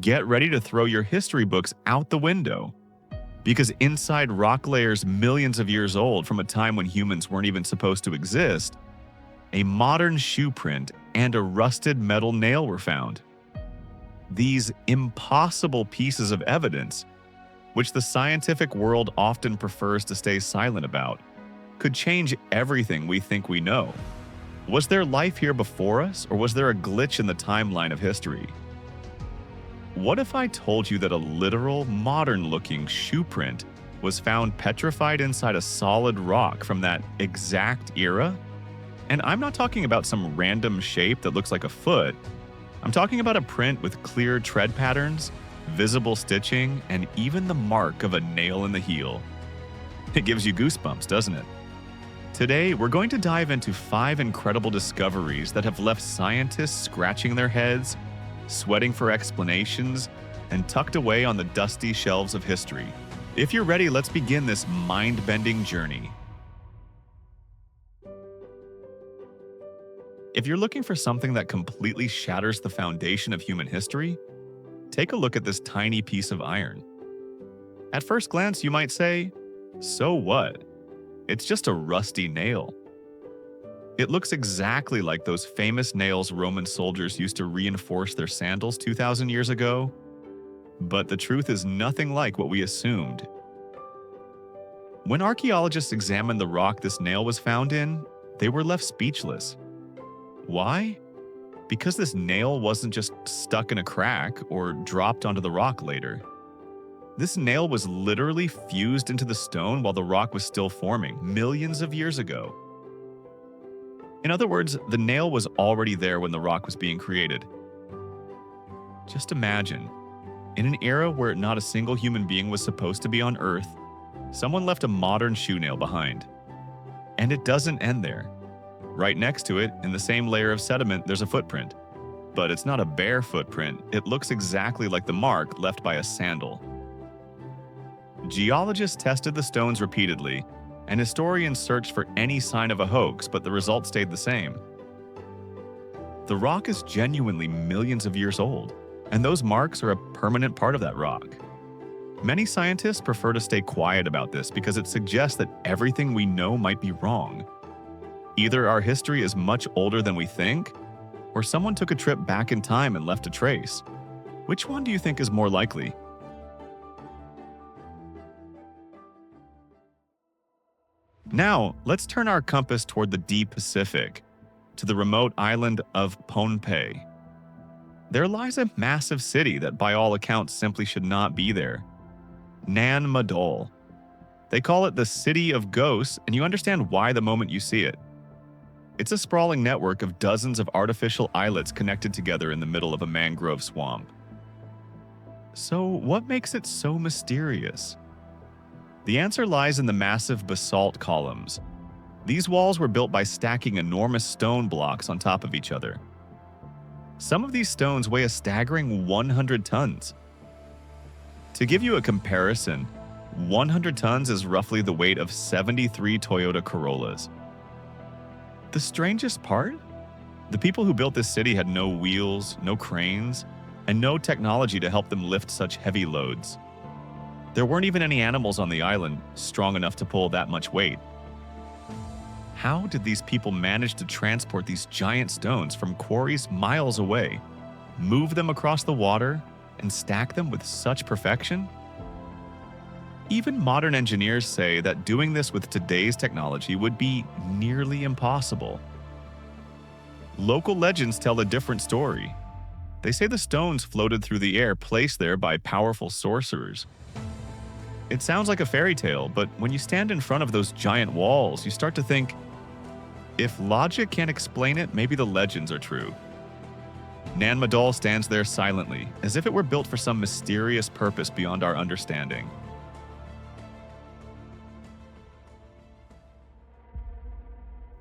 get ready to throw your history books out the window. Because inside rock layers millions of years old from a time when humans weren't even supposed to exist, a modern shoe print and a rusted metal nail were found. These impossible pieces of evidence, which the scientific world often prefers to stay silent about, could change everything we think we know. Was there life here before us, or was there a glitch in the timeline of history? What if I told you that a literal, modern-looking shoe print was found petrified inside a solid rock from that exact era? And I'm not talking about some random shape that looks like a foot. I'm talking about a print with clear tread patterns, visible stitching, and even the mark of a nail in the heel. It gives you goosebumps, doesn't it? Today, we're going to dive into 5 incredible discoveries that have left scientists scratching their heads, sweating for explanations, and tucked away on the dusty shelves of history. If you're ready, let's begin this mind-bending journey. If you're looking for something that completely shatters the foundation of human history, take a look at this tiny piece of iron. At first glance, you might say, so what? It's just a rusty nail. It looks exactly like those famous nails Roman soldiers used to reinforce their sandals 2,000 years ago. But the truth is nothing like what we assumed. When archaeologists examined the rock this nail was found in, they were left speechless. Why? Because this nail wasn't just stuck in a crack or dropped onto the rock later. This nail was literally fused into the stone while the rock was still forming, millions of years ago. In other words, the nail was already there when the rock was being created. Just imagine, in an era where not a single human being was supposed to be on Earth, someone left a modern shoe nail behind. And it doesn't end there. Right next to it, in the same layer of sediment, there's a footprint. But it's not a bare footprint, it looks exactly like the mark left by a sandal. Geologists tested the stones repeatedly, and historians searched for any sign of a hoax, but the results stayed the same. The rock is genuinely millions of years old, and those marks are a permanent part of that rock. Many scientists prefer to stay quiet about this because it suggests that everything we know might be wrong. Either our history is much older than we think, or someone took a trip back in time and left a trace. Which one do you think is more likely? Now, let's turn our compass toward the deep Pacific, to the remote island of Pohnpei. There lies a massive city that by all accounts simply should not be there. Madol. They call it the City of Ghosts, and you understand why the moment you see it. It's a sprawling network of dozens of artificial islets connected together in the middle of a mangrove swamp. So, what makes it so mysterious? The answer lies in the massive basalt columns. These walls were built by stacking enormous stone blocks on top of each other. Some of these stones weigh a staggering 100 tons. To give you a comparison, 100 tons is roughly the weight of 73 Toyota Corollas. The strangest part? The people who built this city had no wheels, no cranes, and no technology to help them lift such heavy loads. There weren't even any animals on the island strong enough to pull that much weight. How did these people manage to transport these giant stones from quarries miles away, move them across the water, and stack them with such perfection? Even modern engineers say that doing this with today's technology would be nearly impossible. Local legends tell a different story. They say the stones floated through the air placed there by powerful sorcerers. It sounds like a fairy tale, but when you stand in front of those giant walls, you start to think, if logic can't explain it, maybe the legends are true. Madol stands there silently, as if it were built for some mysterious purpose beyond our understanding.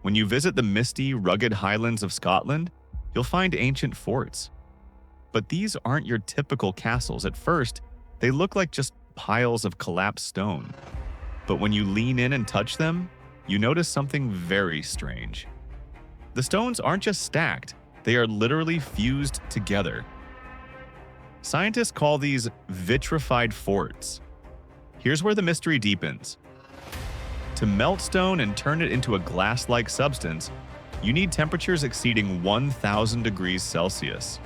When you visit the misty, rugged highlands of Scotland, you'll find ancient forts. But these aren't your typical castles. At first, they look like just piles of collapsed stone. But when you lean in and touch them, you notice something very strange. The stones aren't just stacked, they are literally fused together. Scientists call these vitrified forts. Here's where the mystery deepens. To melt stone and turn it into a glass-like substance, you need temperatures exceeding 1,000 degrees Celsius.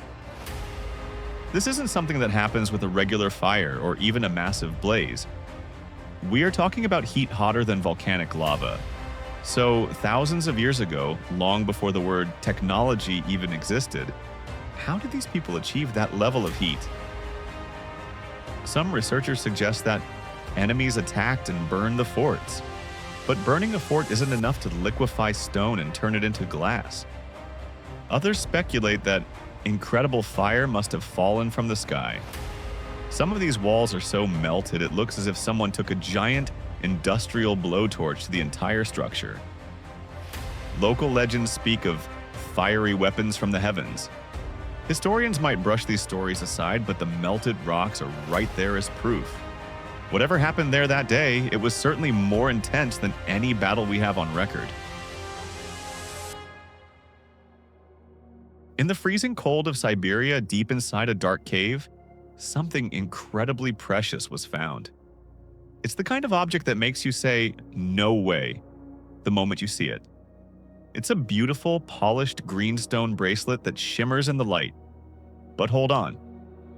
This isn't something that happens with a regular fire or even a massive blaze. We are talking about heat hotter than volcanic lava. So, thousands of years ago, long before the word technology even existed, how did these people achieve that level of heat? Some researchers suggest that enemies attacked and burned the forts. But burning a fort isn't enough to liquefy stone and turn it into glass. Others speculate that incredible fire must have fallen from the sky. Some of these walls are so melted it looks as if someone took a giant industrial blowtorch to the entire structure. Local legends speak of fiery weapons from the heavens. Historians might brush these stories aside, but the melted rocks are right there as proof. Whatever happened there that day, it was certainly more intense than any battle we have on record. In the freezing cold of Siberia, deep inside a dark cave, something incredibly precious was found. It's the kind of object that makes you say, "No way," the moment you see it. It's a beautiful, polished greenstone bracelet that shimmers in the light. But hold on,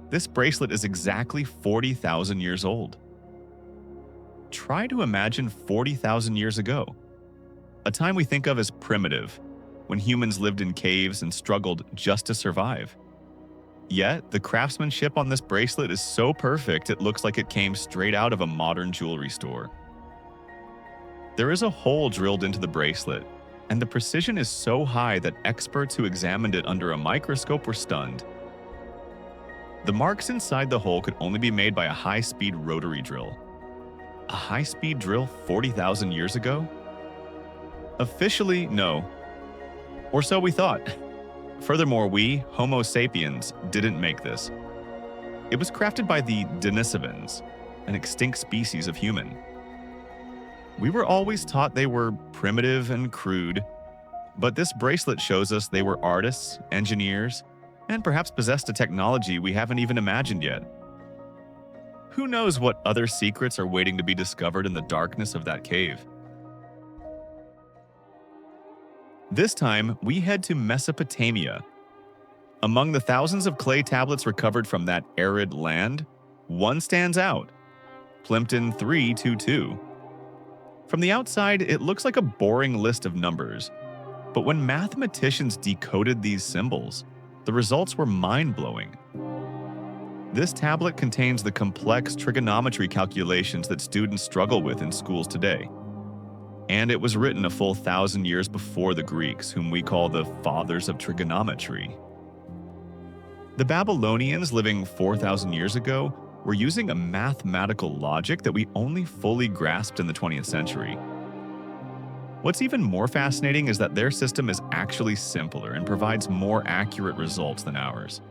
this bracelet is exactly 40,000 years old. Try to imagine 40,000 years ago, a time we think of as primitive, when humans lived in caves and struggled just to survive. Yet, the craftsmanship on this bracelet is so perfect it looks like it came straight out of a modern jewelry store. There is a hole drilled into the bracelet, and the precision is so high that experts who examined it under a microscope were stunned. The marks inside the hole could only be made by a high-speed rotary drill. A high-speed drill 40,000 years ago? Officially, no. Or so we thought. Furthermore, we, Homo sapiens, didn't make this. It was crafted by the Denisovans, an extinct species of human. We were always taught they were primitive and crude, but this bracelet shows us they were artists, engineers, and perhaps possessed a technology we haven't even imagined yet. Who knows what other secrets are waiting to be discovered in the darkness of that cave? This time, we head to Mesopotamia. Among the thousands of clay tablets recovered from that arid land, one stands out: Plimpton 322. From the outside, it looks like a boring list of numbers. But when mathematicians decoded these symbols, the results were mind-blowing. This tablet contains the complex trigonometry calculations that students struggle with in schools today. And it was written a full 1,000 years before the Greeks, whom we call the fathers of trigonometry. The Babylonians, living 4,000 years ago, were using a mathematical logic that we only fully grasped in the 20th century. What's even more fascinating is that their system is actually simpler and provides more accurate results than ours.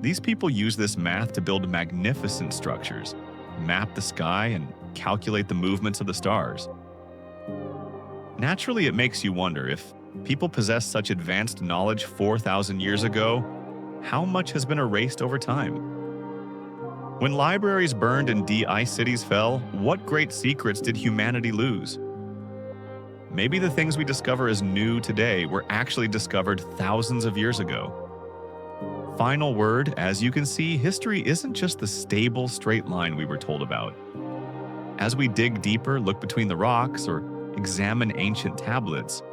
These people use this math to build magnificent structures, map the sky, and calculate the movements of the stars. Naturally, it makes you wonder, if people possess such advanced knowledge 4,000 years ago, how much has been erased over time? When libraries burned and de-ice cities fell, what great secrets did humanity lose? Maybe the things we discover as new today were actually discovered thousands of years ago. Final word, as you can see, history isn't just the stable, straight line we were told about. As we dig deeper, look between the rocks, or examine ancient tablets,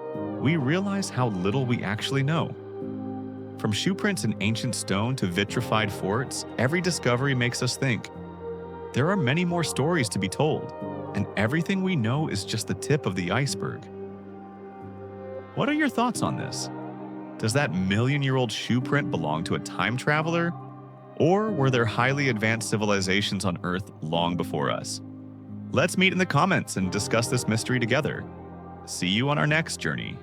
we realize how little we actually know. From shoe prints in ancient stone to vitrified forts, every discovery makes us think. There are many more stories to be told, and everything we know is just the tip of the iceberg. What are your thoughts on this? Does that million-year-old shoe print belong to a time traveler? Or were there highly advanced civilizations on Earth long before us? Let's meet in the comments and discuss this mystery together. See you on our next journey.